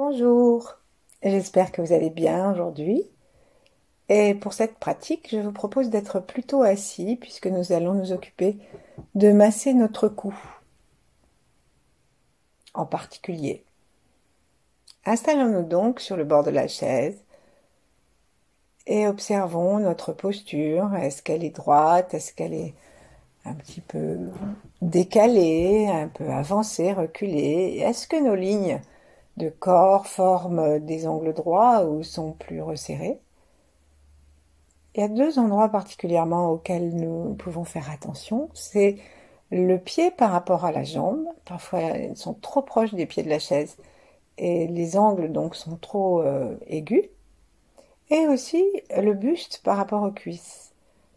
Bonjour, j'espère que vous allez bien aujourd'hui. Et pour cette pratique, je vous propose d'être plutôt assis puisque nous allons nous occuper de masser notre cou en particulier. Installons-nous donc sur le bord de la chaise et observons notre posture. Est-ce qu'elle est droite? Est-ce qu'elle est un petit peu décalée, un peu avancée, reculée? Est-ce que nos lignes de corps forment des angles droits ou sont plus resserrées? Il y a deux endroits particulièrement auxquels nous pouvons faire attention. C'est le pied par rapport à la jambe. Parfois, ils sont trop proches des pieds de la chaise et les angles donc sont trop aigus. Et aussi le buste par rapport aux cuisses.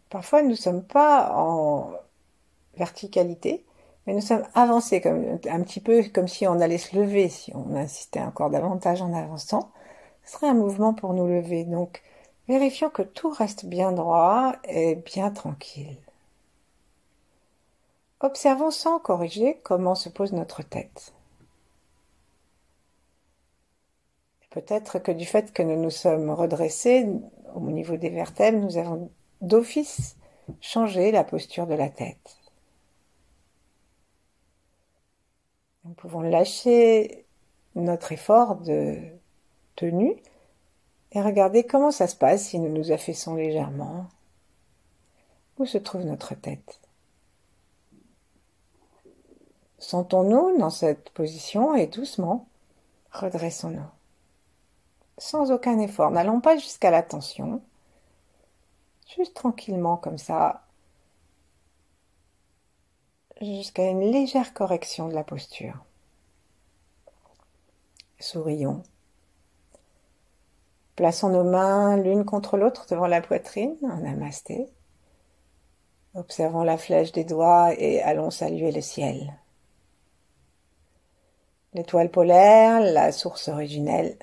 Parfois, nous ne sommes pas en verticalité, mais nous sommes avancés, un petit peu comme si on allait se lever. Si on insistait encore davantage en avançant, ce serait un mouvement pour nous lever. Donc, vérifions que tout reste bien droit et bien tranquille. Observons sans corriger comment se pose notre tête. Peut-être que du fait que nous nous sommes redressés au niveau des vertèbres, nous avons d'office changé la posture de la tête. Nous pouvons lâcher notre effort de tenue et regarder comment ça se passe si nous nous affaissons légèrement. Où se trouve notre tête? Sentons-nous dans cette position et doucement redressons-nous. Sans aucun effort. N'allons pas jusqu'à la tension. Juste tranquillement comme ça. Jusqu'à une légère correction de la posture. Sourions. Plaçons nos mains l'une contre l'autre devant la poitrine en namasté. Observons la flèche des doigts et allons saluer le ciel. L'étoile polaire, la source originelle.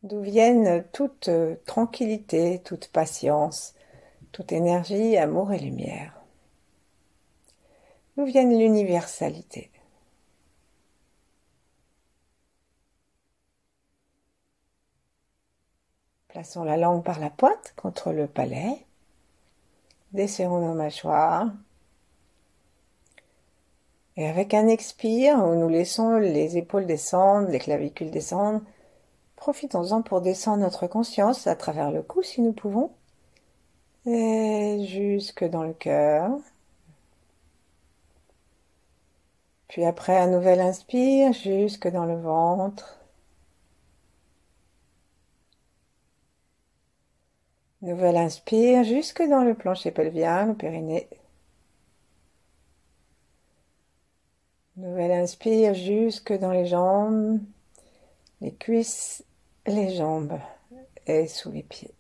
D'où viennent toute tranquillité, toute patience, toute énergie, amour et lumière. D'où viennent l'universalité. Plaçons la langue par la pointe contre le palais. Desserrons nos mâchoires. Et avec un expire où nous laissons les épaules descendre, les clavicules descendre, profitons-en pour descendre notre conscience à travers le cou si nous pouvons. Et jusque dans le cœur. Puis après un nouvel inspire, jusque dans le ventre. Nouvel inspire, jusque dans le plancher pelvien, le périnée. Nouvel inspire, jusque dans les jambes, les cuisses, les jambes et sous les pieds.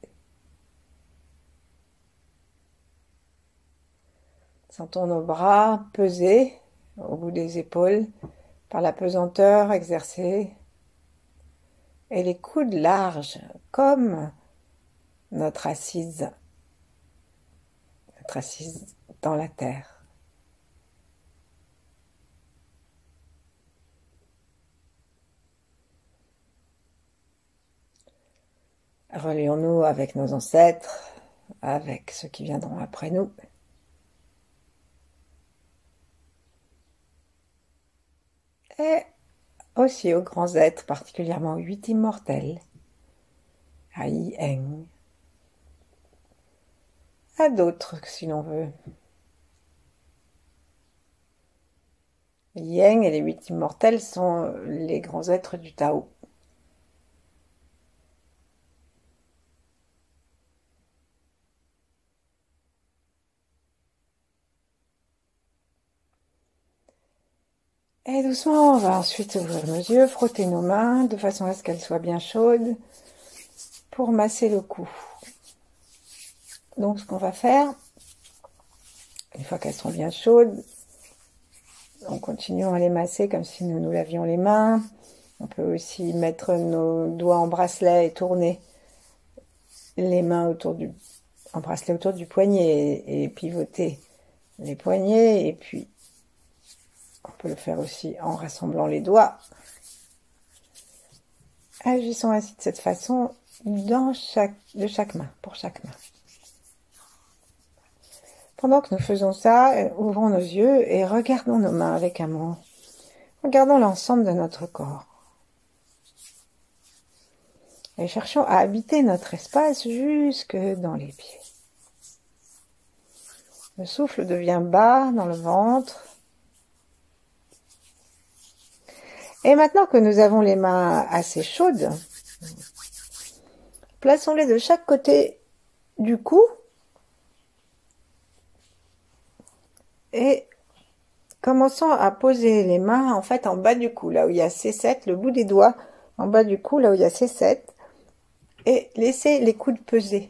Sentons nos bras peser au bout des épaules par la pesanteur exercée et les coudes larges comme notre assise dans la terre. Relions-nous avec nos ancêtres, avec ceux qui viendront après nous. Et aussi aux grands êtres, particulièrement aux 8 immortels, à Yi-Eng, à d'autres si l'on veut. Yi-Eng et les 8 immortels sont les grands êtres du Tao. Et doucement, on va ensuite ouvrir nos yeux, frotter nos mains de façon à ce qu'elles soient bien chaudes pour masser le cou. Donc ce qu'on va faire, une fois qu'elles sont bien chaudes, on continue à les masser comme si nous nous lavions les mains. On peut aussi mettre nos doigts en bracelet et tourner les mains autour un bracelet autour du poignet et pivoter les poignets. Et puis, on peut le faire aussi en rassemblant les doigts. Agissons ainsi de cette façon de chaque main, pour chaque main. Pendant que nous faisons ça, ouvrons nos yeux et regardons nos mains avec amour. Regardons l'ensemble de notre corps. Et cherchons à habiter notre espace jusque dans les pieds. Le souffle devient bas dans le ventre. Et maintenant que nous avons les mains assez chaudes, plaçons-les de chaque côté du cou et commençons à poser les mains en fait en bas du cou, là où il y a C7, le bout des doigts en bas du cou, là où il y a C7, et laisser les coudes peser.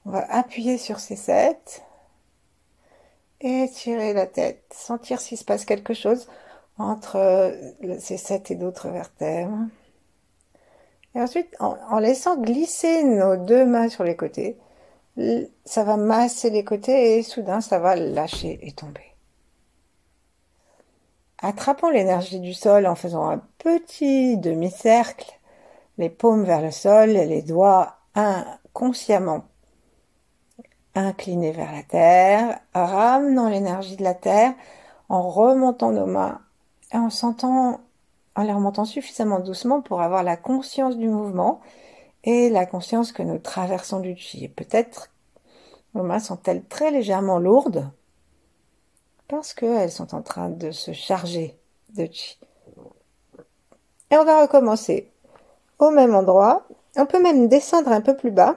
On va appuyer sur C7 et tirer la tête, sentir s'il se passe quelque chose entre ces 7 et d'autres vertèbres. Et ensuite, en laissant glisser nos deux mains sur les côtés, ça va masser les côtés et soudain, ça va lâcher et tomber. Attrapons l'énergie du sol en faisant un petit demi-cercle, les paumes vers le sol, les doigts inconsciemment inclinés vers la terre, ramenant l'énergie de la terre en remontant nos mains et en les remontant suffisamment doucement pour avoir la conscience du mouvement et la conscience que nous traversons du chi. Et peut-être nos mains sont-elles très légèrement lourdes parce qu'elles sont en train de se charger de chi. Et on va recommencer au même endroit. On peut même descendre un peu plus bas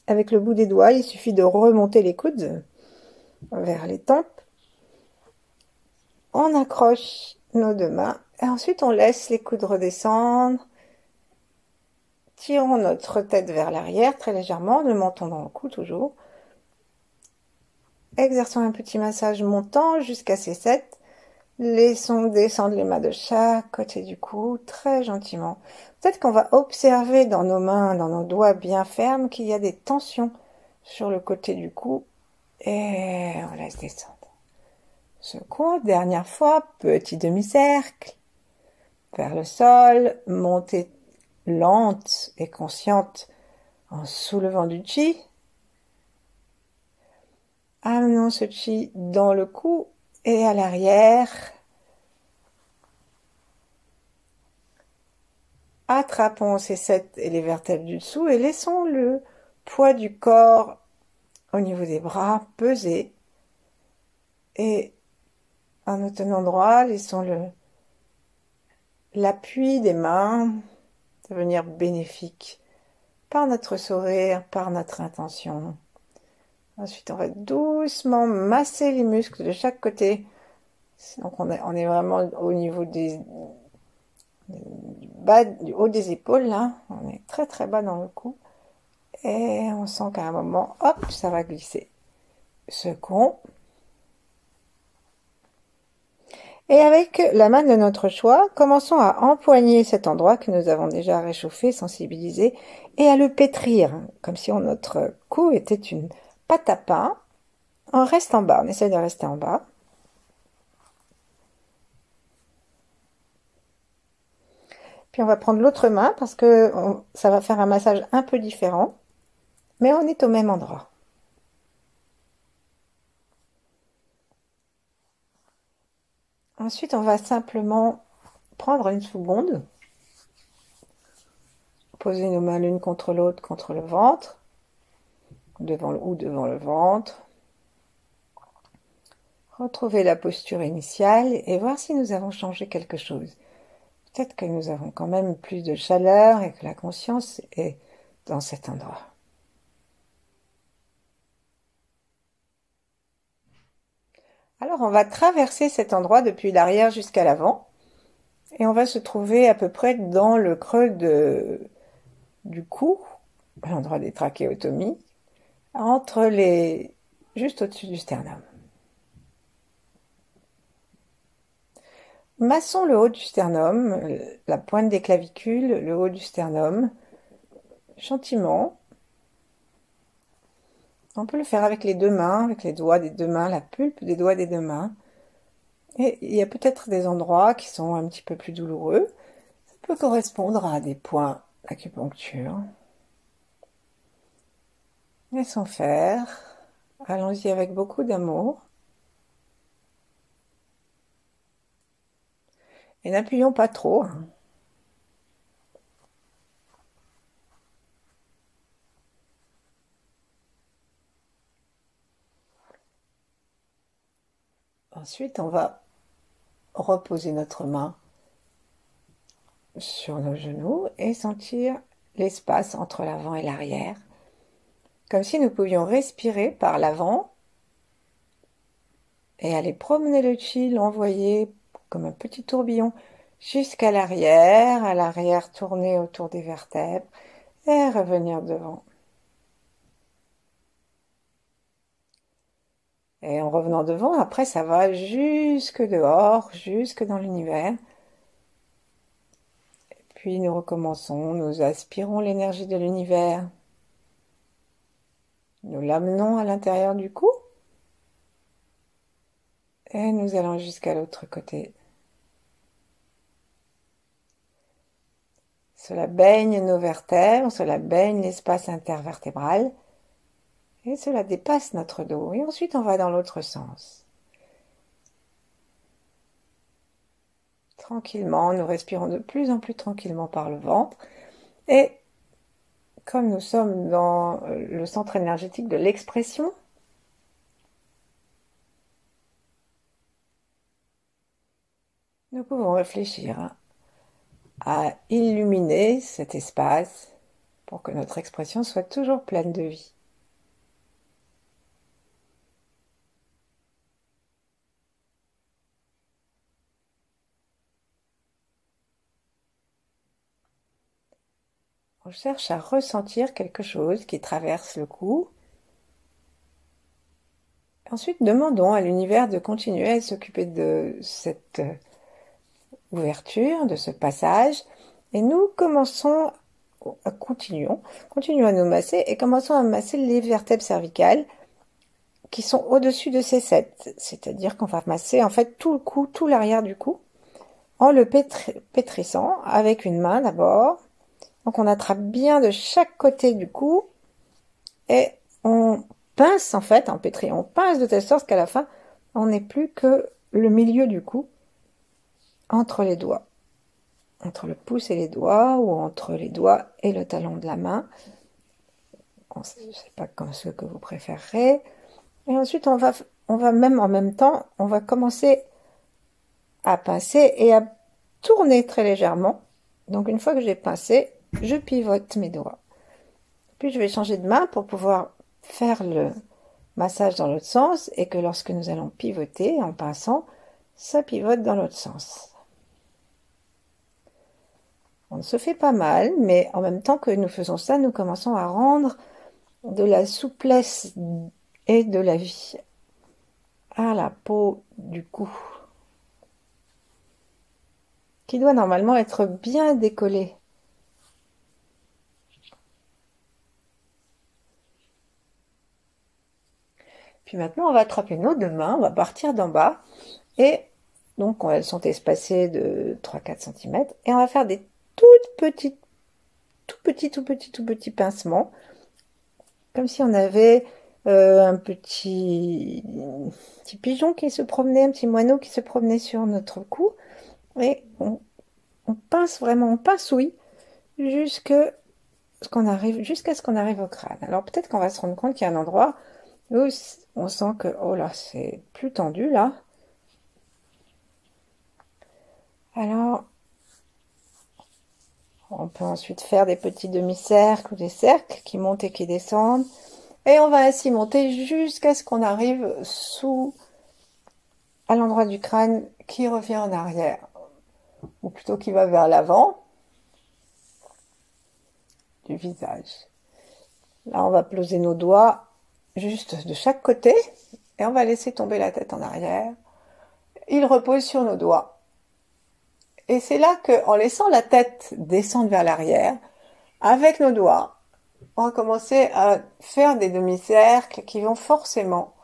avec le bout des doigts. Il suffit de remonter les coudes vers les tempes. On accroche nos deux mains et ensuite on laisse les coudes redescendre. Tirons notre tête vers l'arrière très légèrement, le menton dans le cou toujours. Exerçons un petit massage montant jusqu'à C7. Laissons descendre les mains de chaque côté du cou, très gentiment. Peut-être qu'on va observer dans nos mains, dans nos doigts bien fermes, qu'il y a des tensions sur le côté du cou. Et on laisse descendre. Second, dernière fois, petit demi-cercle. Vers le sol, montée lente et consciente en soulevant du chi. Amenons ce chi dans le cou et à l'arrière. Attrapons ces 7 et les vertèbres du dessous et laissons le poids du corps au niveau des bras peser. Et en nous tenant droit, laissons l'appui des mains devenir bénéfique par notre sourire, par notre intention. Ensuite, on va doucement masser les muscles de chaque côté. Donc, on est vraiment au niveau du haut des épaules, là. On est très très bas dans le cou. Et on sent qu'à un moment, hop, ça va glisser. Second. Et avec la main de notre choix, commençons à empoigner cet endroit que nous avons déjà réchauffé, sensibilisé, et à le pétrir, comme si notre cou était une pâte à pain. On reste en bas, on essaie de rester en bas. Puis on va prendre l'autre main parce que ça va faire un massage un peu différent, mais on est au même endroit. Ensuite, on va simplement prendre une seconde, poser nos mains l'une contre l'autre, contre le ventre, devant le ventre. Retrouver la posture initiale et voir si nous avons changé quelque chose. Peut-être que nous avons quand même plus de chaleur et que la conscience est dans cet endroit. Alors on va traverser cet endroit depuis l'arrière jusqu'à l'avant et on va se trouver à peu près dans le creux du cou, à l'endroit des trachéotomies, juste au-dessus du sternum. Massons le haut du sternum, la pointe des clavicules, le haut du sternum, gentiment. On peut le faire avec les deux mains, avec les doigts des deux mains, la pulpe des doigts des deux mains. Et il y a peut-être des endroits qui sont un petit peu plus douloureux. Ça peut correspondre à des points d'acupuncture. Laissons faire. Allons-y avec beaucoup d'amour. Et n'appuyons pas trop. Ensuite, on va reposer notre main sur nos genoux et sentir l'espace entre l'avant et l'arrière. Comme si nous pouvions respirer par l'avant et aller promener le chi, l'envoyer comme un petit tourbillon jusqu'à l'arrière tourner autour des vertèbres et revenir devant. Et en revenant devant, après ça va jusque dehors, jusque dans l'univers. Puis nous recommençons, nous aspirons l'énergie de l'univers. Nous l'amenons à l'intérieur du cou. Et nous allons jusqu'à l'autre côté. Cela baigne nos vertèbres, cela baigne l'espace intervertébral. Et cela dépasse notre dos. Et ensuite on va dans l'autre sens. Tranquillement, nous respirons de plus en plus tranquillement par le ventre. Et comme nous sommes dans le centre énergétique de l'expression, nous pouvons réfléchir à illuminer cet espace pour que notre expression soit toujours pleine de vie. On cherche à ressentir quelque chose qui traverse le cou. Ensuite, demandons à l'univers de continuer à s'occuper de cette ouverture, de ce passage, et nous continuons à nous masser et commençons à masser les vertèbres cervicales qui sont au-dessus de ces 7. C'est-à-dire qu'on va masser en fait tout le cou, tout l'arrière du cou, en le pétrissant avec une main d'abord. Donc on attrape bien de chaque côté du cou et on pince en fait, en pétri, on pince de telle sorte qu'à la fin, on n'est plus que le milieu du cou entre les doigts. Entre le pouce et les doigts, ou entre les doigts et le talon de la main. Je ne sais pas comme ce que vous préférerez. Et ensuite, on va même en même temps, on va commencer à pincer et à tourner très légèrement. Donc une fois que j'ai pincé, je pivote mes doigts. Puis je vais changer de main pour pouvoir faire le massage dans l'autre sens et que lorsque nous allons pivoter en pinçant, ça pivote dans l'autre sens. On se fait pas mal, mais en même temps que nous faisons ça, nous commençons à rendre de la souplesse et de la vie à la peau du cou, qui doit normalement être bien décollée. Puis maintenant, on va attraper nos deux mains, on va partir d'en bas, et donc elles sont espacées de 3-4 cm, et on va faire des tout petits pincements, comme si on avait un petit pigeon qui se promenait, un petit moineau qui se promenait sur notre cou, et on pince vraiment, on pincouille jusqu'à ce qu'on arrive au crâne. Alors peut-être qu'on va se rendre compte qu'il y a un endroit où on sent que, oh là, c'est plus tendu là. Alors, on peut ensuite faire des petits demi-cercles ou des cercles qui montent et qui descendent. Et on va ainsi monter jusqu'à ce qu'on arrive à l'endroit du crâne qui revient en arrière. Ou plutôt qui va vers l'avant du visage. Là, on va poser nos doigts juste de chaque côté et on va laisser tomber la tête en arrière. Il repose sur nos doigts. Et c'est là qu'en laissant la tête descendre vers l'arrière, avec nos doigts, on va commencer à faire des demi-cercles qui vont forcément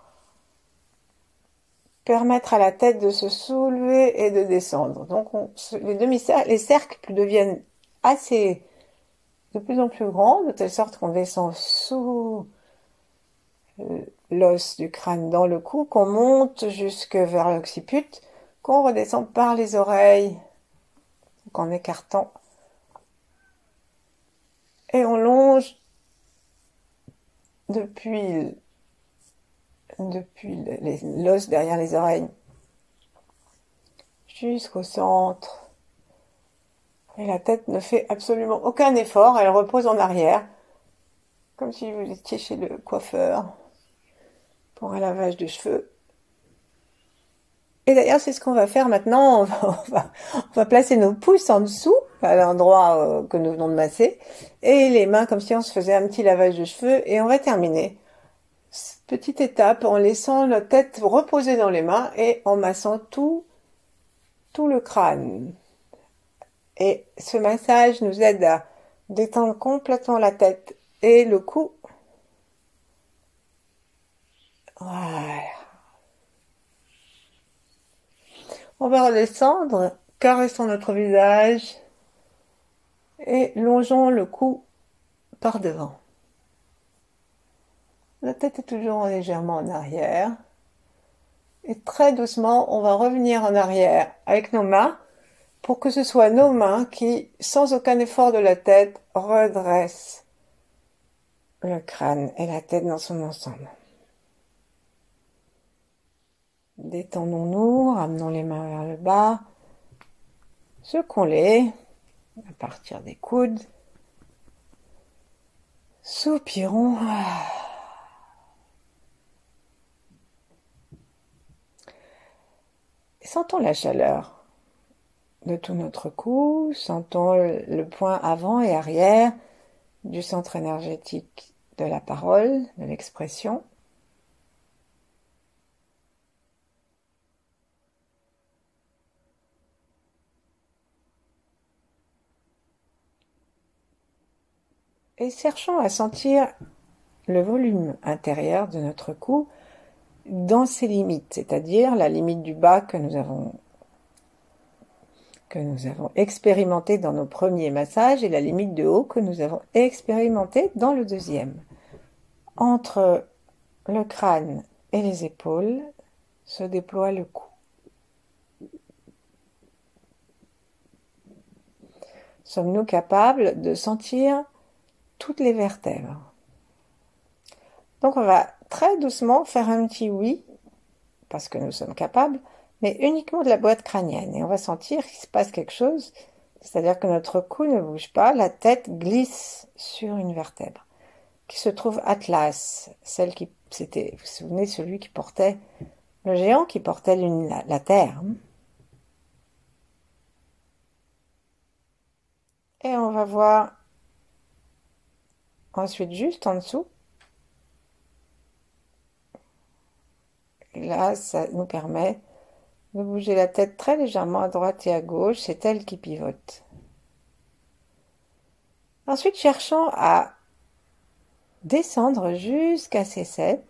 permettre à la tête de se soulever et de descendre. Donc les demi-cercles, les cercles deviennent assez de plus en plus grands, de telle sorte qu'on descend sous l'os du crâne dans le cou, qu'on monte jusque vers l'occiput, qu'on redescend par les oreilles, en écartant, et on longe depuis l'os derrière les oreilles jusqu'au centre. Et la tête ne fait absolument aucun effort, elle repose en arrière, comme si vous étiez chez le coiffeur pour un lavage de cheveux. Et d'ailleurs, c'est ce qu'on va faire maintenant. On va placer nos pouces en dessous, à l'endroit que nous venons de masser, et les mains comme si on se faisait un petit lavage de cheveux, et on va terminer cette petite étape en laissant notre tête reposer dans les mains et en massant tout le crâne. Et ce massage nous aide à détendre complètement la tête et le cou. Voilà. On va redescendre, caressons notre visage et longeons le cou par devant. La tête est toujours légèrement en arrière. Et très doucement, on va revenir en arrière avec nos mains pour que ce soit nos mains qui, sans aucun effort de la tête, redressent le crâne et la tête dans son ensemble. Détendons-nous, ramenons les mains vers le bas, secouons-les à partir des coudes, soupirons. Sentons la chaleur de tout notre cou, sentons le point avant et arrière du centre énergétique de la parole, de l'expression. Et cherchons à sentir le volume intérieur de notre cou dans ses limites, c'est-à-dire la limite du bas que nous avons expérimenté dans nos premiers massages et la limite de haut que nous avons expérimenté dans le deuxième. Entre le crâne et les épaules se déploie le cou. Sommes-nous capables de sentir toutes les vertèbres? Donc on va très doucement faire un petit oui, parce que nous sommes capables, mais uniquement de la boîte crânienne. Et on va sentir qu'il se passe quelque chose, c'est-à-dire que notre cou ne bouge pas, la tête glisse sur une vertèbre, qui se trouve Atlas, celle qui, c'était, vous vous souvenez, celui qui portait, le géant qui portait la Terre. Et on va voir ensuite juste en dessous. Et là, ça nous permet de bouger la tête très légèrement à droite et à gauche, c'est elle qui pivote. Ensuite, cherchons à descendre jusqu'à ces 7,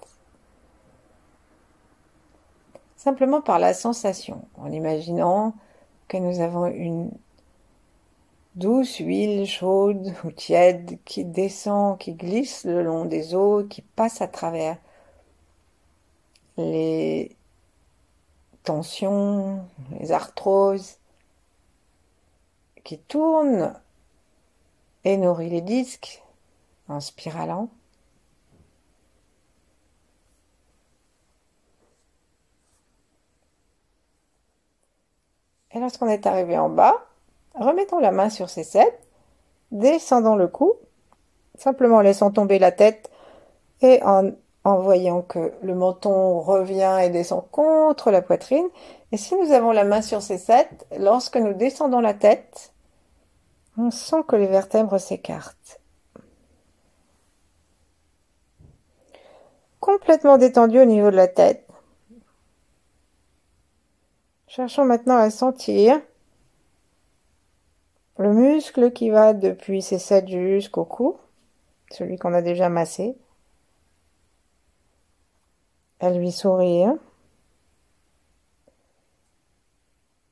simplement par la sensation, en imaginant que nous avons une douce huile chaude ou tiède qui descend, qui glisse le long des os, qui passe à travers les tensions, les arthroses, qui tourne et nourrit les disques en spiralant. Et lorsqu'on est arrivé en bas, remettons la main sur ces 7, descendons le cou, simplement en laissant tomber la tête et en voyant que le menton revient et descend contre la poitrine. Et si nous avons la main sur ces 7, lorsque nous descendons la tête, on sent que les vertèbres s'écartent. Complètement détendu au niveau de la tête. Cherchons maintenant à sentir le muscle qui va depuis ces 7 jusqu'au cou, celui qu'on a déjà massé, à lui sourire,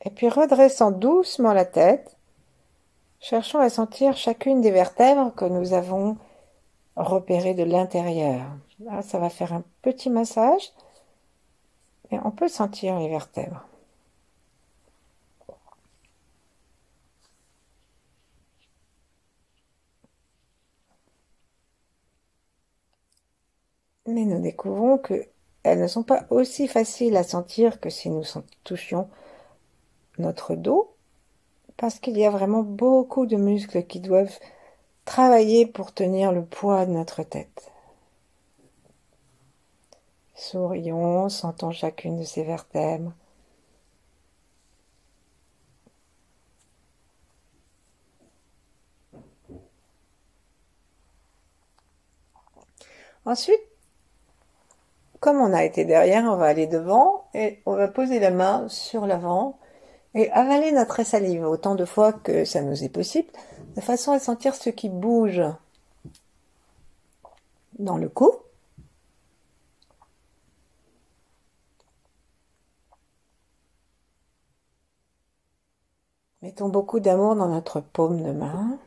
et puis redressant doucement la tête, cherchons à sentir chacune des vertèbres que nous avons repérées de l'intérieur. Là, ça va faire un petit massage, et on peut sentir les vertèbres. Mais nous découvrons que elles ne sont pas aussi faciles à sentir que si nous touchions notre dos, parce qu'il y a vraiment beaucoup de muscles qui doivent travailler pour tenir le poids de notre tête. Sourions, sentons chacune de ces vertèbres. Ensuite, comme on a été derrière, on va aller devant et on va poser la main sur l'avant et avaler notre salive autant de fois que ça nous est possible, de façon à sentir ce qui bouge dans le cou. Mettons beaucoup d'amour dans notre paume de main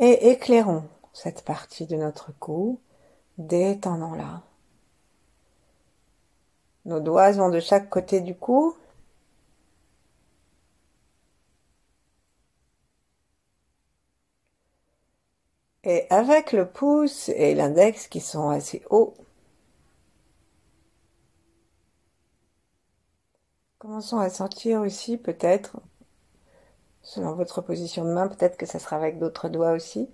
et éclairons cette partie de notre cou, détendons-la. Nos doigts vont de chaque côté du cou. Et avec le pouce et l'index qui sont assez hauts, commençons à sentir aussi peut-être, selon votre position de main, peut-être que ça sera avec d'autres doigts aussi,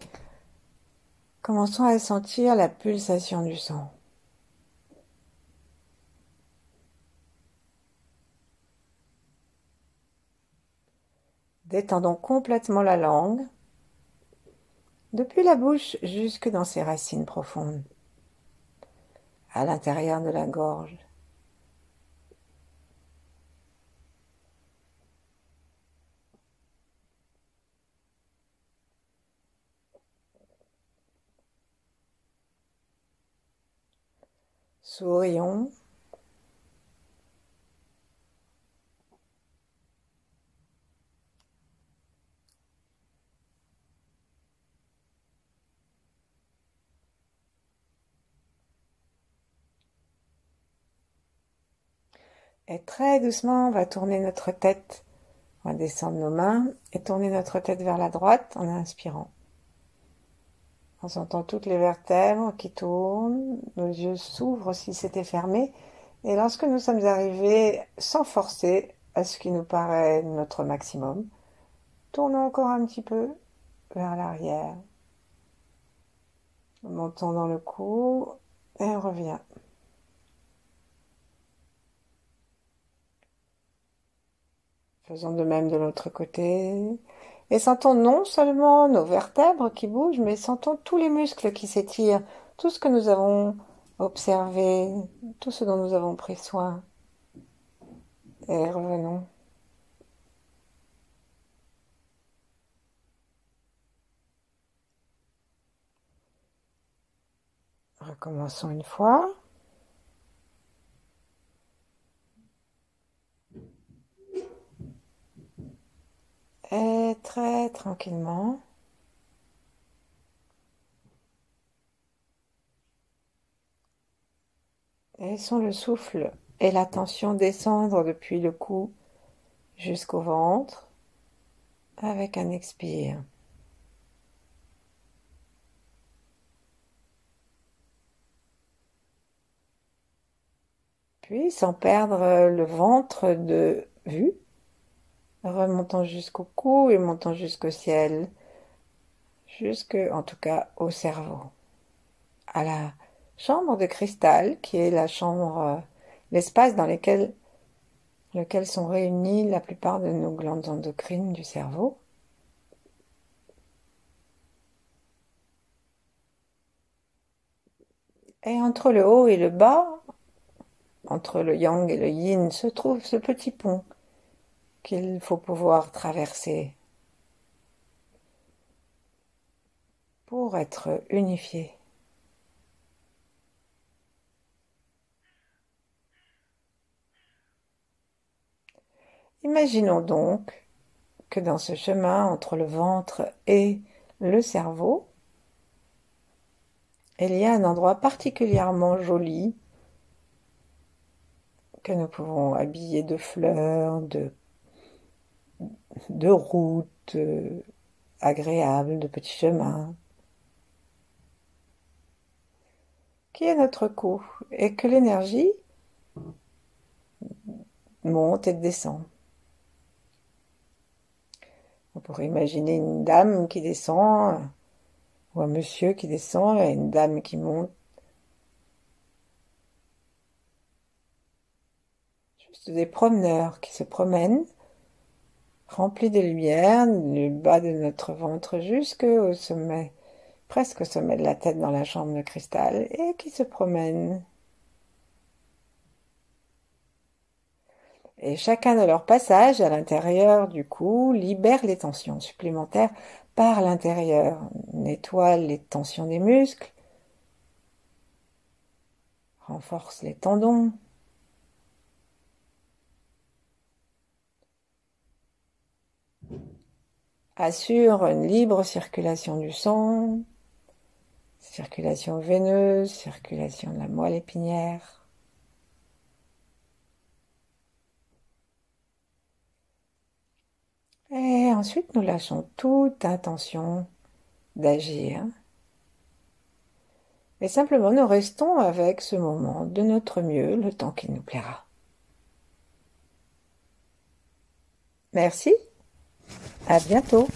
commençons à sentir la pulsation du sang. Détendons complètement la langue, depuis la bouche jusque dans ses racines profondes, à l'intérieur de la gorge. Sourions. Et très doucement, on va tourner notre tête. On va descendre nos mains et tourner notre tête vers la droite en inspirant. On sentant toutes les vertèbres qui tournent, nos yeux s'ouvrent si c'était fermé, et lorsque nous sommes arrivés, sans forcer, à ce qui nous paraît notre maximum, tournons encore un petit peu vers l'arrière. Montons dans le cou et on revient. Faisons de même de l'autre côté. Et sentons non seulement nos vertèbres qui bougent, mais sentons tous les muscles qui s'étirent, tout ce que nous avons observé, tout ce dont nous avons pris soin. Et revenons. Recommençons une fois. Et très tranquillement. Laissons le souffle et la tension descendre depuis le cou jusqu'au ventre avec un expire. Puis, sans perdre le ventre de vue, remontons jusqu'au cou et montons jusqu'au ciel, jusque, en tout cas, au cerveau, à la chambre de cristal, qui est la chambre, l'espace dans lequel sont réunies la plupart de nos glandes endocrines du cerveau. Et entre le haut et le bas, entre le yang et le yin, se trouve ce petit pont qu'il faut pouvoir traverser. pour être unifié. Imaginons donc que dans ce chemin entre le ventre et le cerveau, il y a un endroit particulièrement joli que nous pouvons habiller de fleurs, de routes agréables, de petits chemins, qui est notre cou, et que l'énergie monte et descend. On pourrait imaginer une dame qui descend, ou un monsieur qui descend, et une dame qui monte. Juste des promeneurs qui se promènent, remplis de lumière, du bas de notre ventre jusqu'au sommet, presque au sommet de la tête dans la chambre de cristal, et qui se promènent. Et chacun de leurs passages à l'intérieur du cou libère les tensions supplémentaires par l'intérieur, nettoie les tensions des muscles, renforce les tendons, assure une libre circulation du sang, circulation veineuse, circulation de la moelle épinière. Et ensuite, nous lâchons toute intention d'agir. Et simplement, nous restons avec ce moment de notre mieux, le temps qu'il nous plaira. Merci, à bientôt.